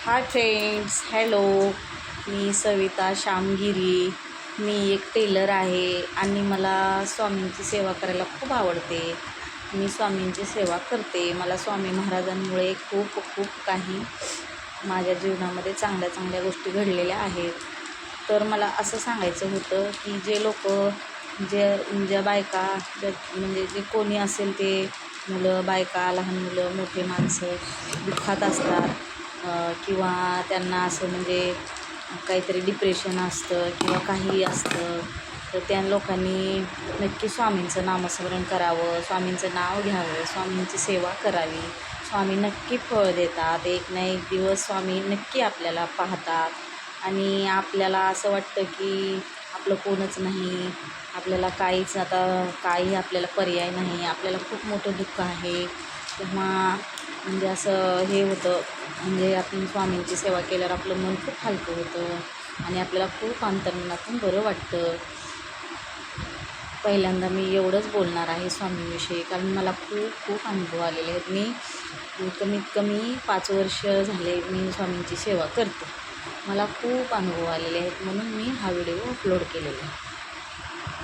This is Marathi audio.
हाय फ्रेंड्स, हॅलो. मी सविता श्यामगिरी. मी एक टेलर आहे आणि मला स्वामींची सेवा करायला खूप आवडते. मी स्वामींची सेवा करते. मला स्वामी महाराजांमुळे खूप खूप काही माझ्या जीवनामध्ये चांगल्या चांगल्या गोष्टी घडलेल्या आहेत. तर मला असं सांगायचं होतं की जे लोक ज्या बायका म्हणजे जे कोणी असेल ते मुलं, बायका, लहान मुलं, मोठे माणसं दुःखात असतात किंवा त्यांना असं म्हणजे काहीतरी डिप्रेशन असतं किंवा काही असतं, तर त्या लोकांनी नक्की स्वामींचं नामस्मरण करावं, स्वामींचं नाव घ्यावं, स्वामींची सेवा करावी. स्वामी नक्की फळ देतात. एक ना एक दिवस स्वामी नक्की आपल्याला पाहतात आणि आपल्याला असं वाटतं की आपलं कोणच नाही, आपल्याला काहीच आता काही आपल्याला पर्याय नाही, आपल्याला खूप मोठं दुःख आहे. तेव्हा म्हणजे असं हे होतं, म्हणजे आपण स्वामींची सेवा केल्यावर आपलं मन खूप हलकं होतं आणि आपल्याला खूप अंतर्मनातून बरं वाटतं. पहिल्यांदा मी एवढंच बोलणार आहे स्वामींविषयी, कारण मला खूप खूप अनुभव आलेले आहेत. मी कमीत कमी 5 वर्ष झाले मी स्वामींची सेवा करते. मला खूप अनुभव आलेले आहेत, म्हणून मी हा व्हिडिओ अपलोड केलेला आहे.